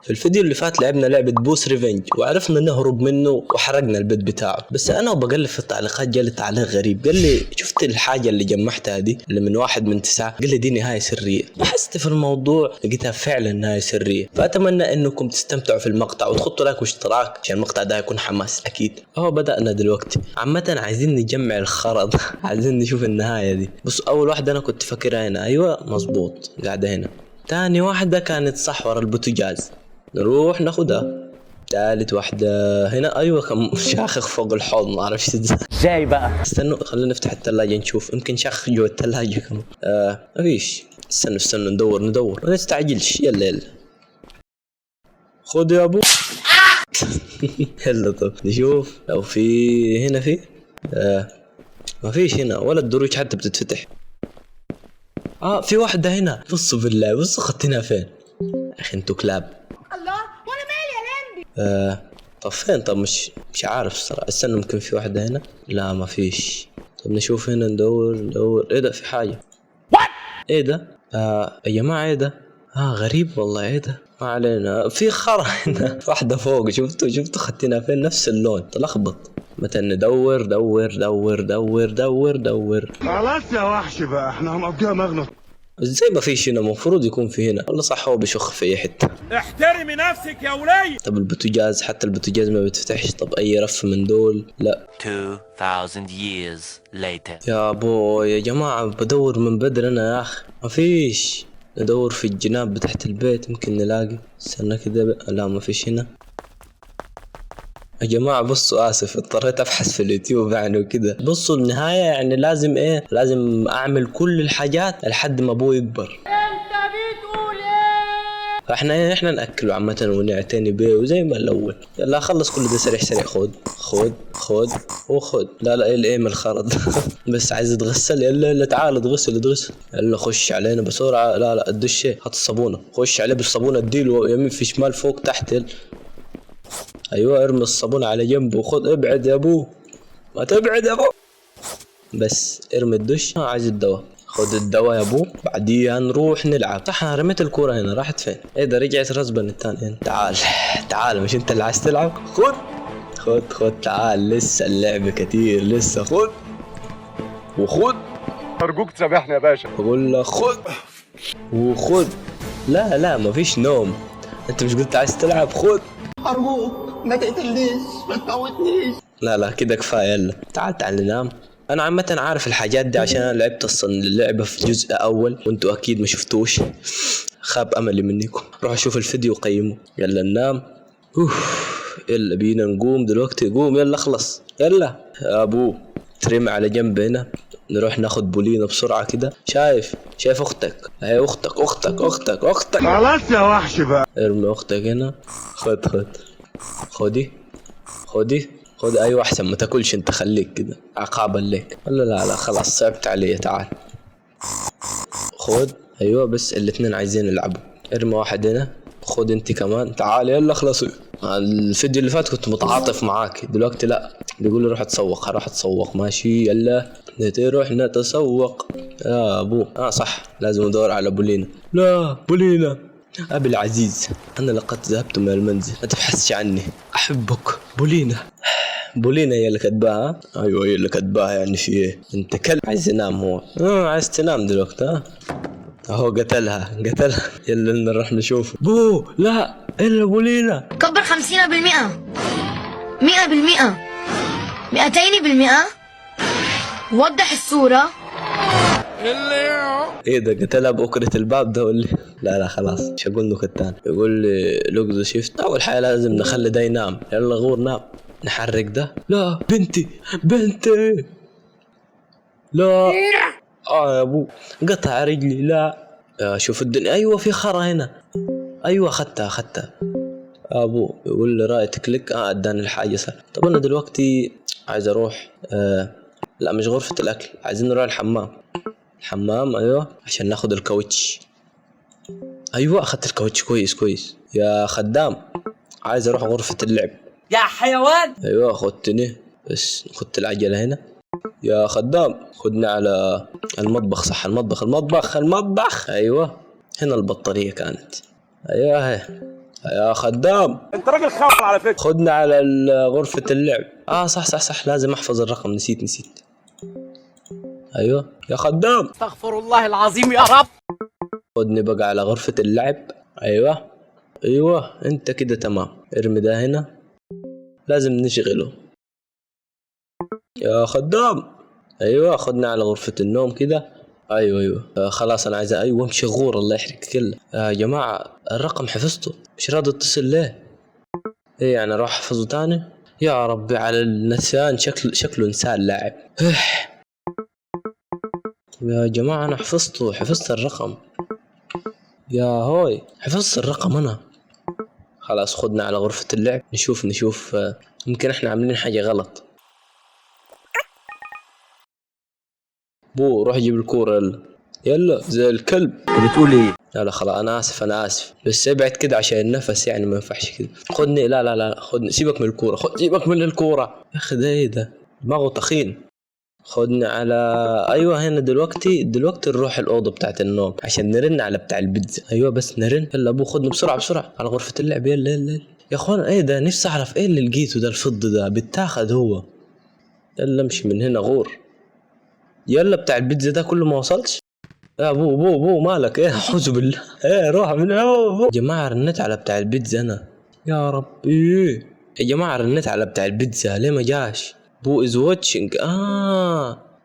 في الفيديو اللي فات لعبنا لعبة بوس ريفنج وعرفنا نهرب منه وحرقنا البيت بتاعه، بس انا وبقلب في التعليقات جالي تعليق غريب قال لي شفت الحاجة اللي جمعتها دي اللي من 1 من 9، قال لي دي نهاية سرية. بحثت في الموضوع لقيتها فعلا نهاية سرية، فاتمنى انكم تستمتعوا في المقطع وتحطوا لايك واشتراك عشان المقطع ده يكون حماس اكيد. بدأنا دلوقتي. عامة عايزين نجمع الخرط عايزين نشوف النهاية دي. بص اول واحدة انا كنت فاكرها هنا، ايوه مظبوط قاعدة هنا. تاني واحدة كانت صح ورا البوتاجاز، نروح ناخدها. ثالث واحدة هنا، ايوه كم شاخخ فوق الحوض ما اعرفش ازاي بقى. استنوا خلينا نفتح الثلاجة نشوف، يمكن شاخخ جوا الثلاجة كمان. مفيش. استنوا ندور ما نستعجلش. يلا خد يا ابو. يلا طب نشوف لو في هنا في مفيش هنا ولا الدروج حتى بتتفتح. في واحدة هنا. بصوا بالله بصوا خدتنا فين يا اخي انتوا كلاب. الله وانا مالي يا لمبي. طب فين؟ طب مش عارف الصراحة. استنى ممكن في واحدة هنا. لا ما فيش. طب نشوف هنا ندور. ايه ده؟ في حاجة. ايه ده؟ يا جماعة ايه ده؟ غريب والله. ايه ده؟ ما علينا. في خرا هنا. واحدة فوق. شفتوا خدتنا فين؟ نفس اللون تلخبط. متى ندور. خلاص يا وحش بقى احنا هنقضيها مغنط. ازاي ما فيش هنا؟ مفروض يكون في هنا. والله صح هو بيشخ في اي حته. احترمي نفسك يا ولي. طب البوتاجاز، حتى البوتاجاز ما بيتفتحش. طب اي رف من دول؟ لا. 2000 years later. يا ابو يا جماعه بدور من بدري انا يا اخي ما فيش. ندور في الجناب بتاعت البيت يمكن نلاقي. استنى كده لا ما فيش هنا يا جماعة. بصوا آسف اضطريت أبحث في اليوتيوب يعني وكده. بصوا النهاية يعني لازم لازم أعمل كل الحاجات لحد ما أبوه يكبر. انت بتقول ايه؟ احنا نأكله عامة ونعتني به وزي ما الأول. يلا خلص كل ده سريع. خد. لا ايه من الخرط. بس عايز اتغسل. يلا تعال اتغسل. يلا خش علينا بسرعة. لا الدش. هات الصابونة خش عليه بالصابونة اديله يمين في شمال فوق تحت. ايوه ارمي الصابون على جنب وخد. ابعد يا ابو. ما تبعد يا ابو. بس ارمي الدش. عايز الدواء. خد الدواء يا ابو. بعديها نروح نلعب. صح انا رميت الكورة هنا. راحت فين؟ ايه ده؟ رجعت رزبن الثاني هنا. تعال مش انت اللي عايز تلعب؟ خد تعال. لسه اللعب كتير لسه. خد وخد. ارجوك تسامحني يا باشا. بقول لك خد وخد. لا مفيش نوم. انت مش قلت عايز تلعب؟ خد أرجوك ما تقتلنيش ما تموتنيش. لا كده كفاية. يلا تعال ننام. انا عامة عارف الحاجات دي عشان انا لعبت اصلا اللعبة في جزء اول وانتوا اكيد ما شفتوش. خاب املي منكم. روحوا شوفوا الفيديو وقيموا. يلا ننام. يلا بينا نقوم دلوقتي. قوم يلا اخلص. يلا يا ابو. ترمي على جنب هنا. نروح ناخد بولينا بسرعة كده. شايف اختك. هي اختك. خلاص يا وحش بقى. ارمي اختك هنا. خدي. ايوه احسن ما تاكلش انت. خليك كده عقابا لك. لا خلاص صعبت علي. تعال خد. ايوه بس الاثنين عايزين يلعبوا. ارمي واحد هنا. خد انت كمان. تعال يلا خلصوا. الفيديو اللي فات كنت متعاطف معاك دلوقتي لا. بيقول لي روح اتسوق. هروح اتسوق. ماشي يلا نروح نتسوق يا ابو. صح لازم ندور على بولينا. لا بولينا أبي العزيز أنا لقد ذهبت من المنزل ما تبحثش عني. أحبك بولينا هي اللي كتباها. أيوة هي اللي كتباها. يعني في إيه؟ أنت كلب عايز ينام هو. عايز تنام دلوقتي أهو قتلها. يلا نروح نشوف. بو لا إلا بولينا. كبر 50%، 100%، 200%. وضح الصورة. ايه ده؟ قتلها بأكرة الباب ده ولا؟ لا خلاص مش هقول له كتان. يقول لي لوك شيفت. اول حاجه لازم نخلي ده ينام. يلا غور نام. نحرك ده. لا بنتي لا. يا ابو قطع رجلي. لا شوف الدنيا. ايوه في خرا هنا. ايوه خدتها يا ابو. يقول لي رايت كليك. اداني الحاجه صح. طب انا دلوقتي عايز اروح لا مش غرفه الاكل. عايزين نروح الحمام. ايوه عشان ناخد الكاوتش. ايوه اخدت الكاوتش. كويس يا خدام. عايز اروح غرفة اللعب يا حيوان. ايوه خدتني. بس خدت العجلة هنا. يا خدام خدنا على المطبخ. صح المطبخ. ايوه هنا البطارية كانت. ايوه يا خدام انت راجل خاف على فكره. خدنا على غرفة اللعب. صح لازم احفظ الرقم، نسيت. ايوه يا خدام. استغفر الله العظيم يا رب. خدني بقى على غرفة اللعب. ايوه انت كده تمام. ارمي ده هنا، لازم نشغله يا خدام. ايوه خدنا على غرفة النوم كده. ايوه خلاص انا عايز. ايوه مشغور الله يحرق كله. يا جماعة الرقم حفظته، مش راضي اتصل ليه؟ ايه يعني اروح احفظه تاني؟ يا ربي على النسيان، شكله انسان لاعب. يا جماعة انا حفظت الرقم. يا هوي حفظت الرقم انا. خلاص خدنا على غرفة اللعب، نشوف يمكن احنا عاملين حاجة غلط. بو روح جيب الكورة يلا زي الكلب. بتقول ايه؟ لا خلاص انا اسف بس ابعد كده عشان النفس، يعني ما ينفعش كده. خدني لا خدني، سيبك من الكورة، سيبك من الكورة يا اخي. ده ايه ده؟ دماغه تخين. خدني على ايوه هنا دلوقتي نروح الاوضه بتاعت النوم عشان نرن على بتاع البيتزا. ايوه بس نرن. يلا ابو خدني بسرعه على غرفه اللعب. يلا يا اخوان. ايه ده؟ نفسي اعرف ايه اللي لقيته ده. الفض ده بيتاخد هو. يلا امشي من هنا غور. يلا بتاع البيتزا ده كله ما وصلش. يا بو مالك ايه؟ اعوذ بالله. ايه روح من هنا. يا جماعه رنيت على بتاع البيتزا انا. يا ربي يا جماعه رنيت على بتاع البيتزا ليه ما جاش؟ بو از واتشنج.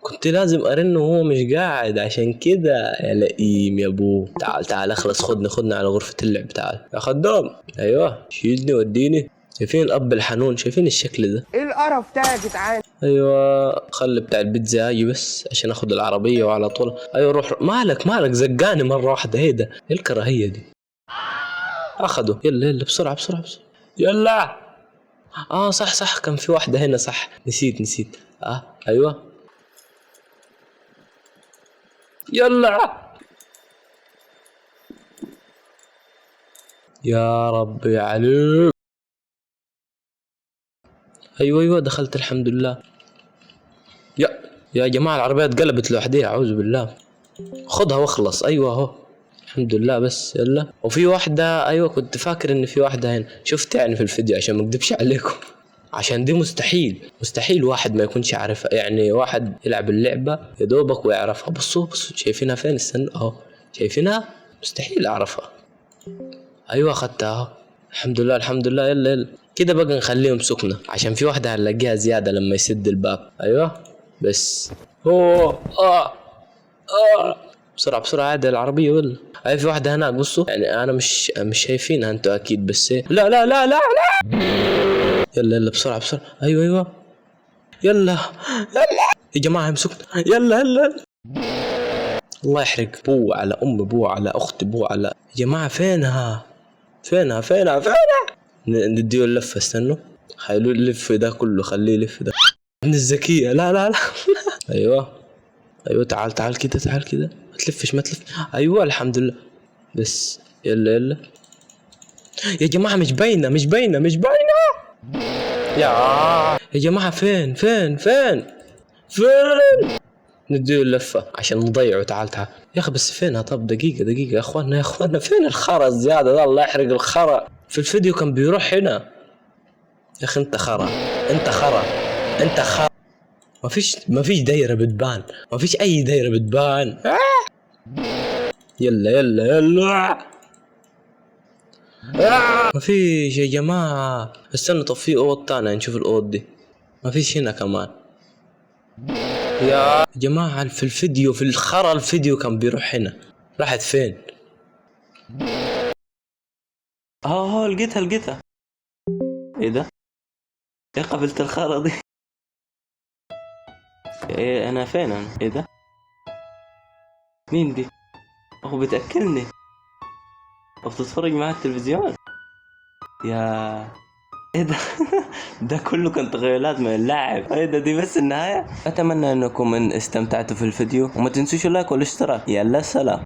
كنت لازم ارن وهو مش قاعد، عشان كده يا لئيم يا بو. تعال اخلص. خدني على غرفة اللعب. تعال يا خدام. ايوه شيلني وديني. شايفين الاب الحنون؟ شايفين الشكل ده؟ ايه القرف ده يا جدعان؟ ايوه خلي بتاع البيتزا يجي بس عشان اخد العربية وعلى طول. ايوه روح. مالك زقاني مرة واحدة. ايه ده؟ ايه الكراهية دي؟ اخده. يلا بسرعة. يلا. صح كان في واحدة هنا. صح نسيت. ايوه يلا. يا ربي عليك. ايوه دخلت الحمد لله. يا جماعة العربية اتقلبت لوحديها. اعوذ بالله. خدها واخلص. ايوه اهو الحمد لله. بس يلا. وفي واحدة. ايوه كنت فاكر ان في واحدة هنا. شفت يعني في الفيديو عشان ما اكدبش عليكم. عشان دي مستحيل واحد ما يكونش عارفها. يعني واحد يلعب اللعبة يا دوبك ويعرفها. بصوا شايفينها فين؟ استنى اهو. شايفينها؟ مستحيل اعرفها. ايوه اخدتها اهو الحمد لله. يلا كده بقى نخليهم سكنة عشان في واحدة هنلاقيها زيادة لما يسد الباب. ايوه بس بسرعة عادي العربية. ولا اي في واحدة هناك. بصوا يعني انا مش شايفينها انتوا اكيد. بس لا يلا بسرعة. ايوه يلا يا جماعة امسكنا. يلا الله يحرق. بو على ام بو على اخت بو على. يا جماعة فينها نديه اللفة. استنوا خلوه اللف ده كله. خليه يلف ده. ابن الذكية. لا ايوه تعال كده. ما تلفش. ايوه الحمد لله. بس يلا يا جماعة مش باينة. يا جماعة فين نديه اللفة عشان نضيعه. تعال يا اخي. بس فينها؟ طب دقيقة يا اخوانا فين الخرا الزيادة ده؟ الله يحرق الخرا. في الفيديو كان بيروح هنا. يا اخي انت خرا. ما فيش دايرة بتبان. ما فيش اي دايرة بتبان. يلا ما فيش يا جماعة. استنى طب في اوض تانية نشوف الاوض دي. ما فيش هنا كمان. يا جماعة في الفيديو في الخرا الفيديو كان بيروح هنا. راحت فين؟ لقيتها. ايه ده؟ ايه قبلت الخرا دي؟ ايه انا فين انا؟ ايه ده؟ مين دي؟ هو بتأكلني وبتتفرج معاه التلفزيون. يا ايه ده؟ ده كله كان تغيرات من اللاعب. ايه ده؟ دي بس النهاية. اتمنى انكم استمتعتوا في الفيديو وما تنسوش اللايك والاشتراك. يلا سلام.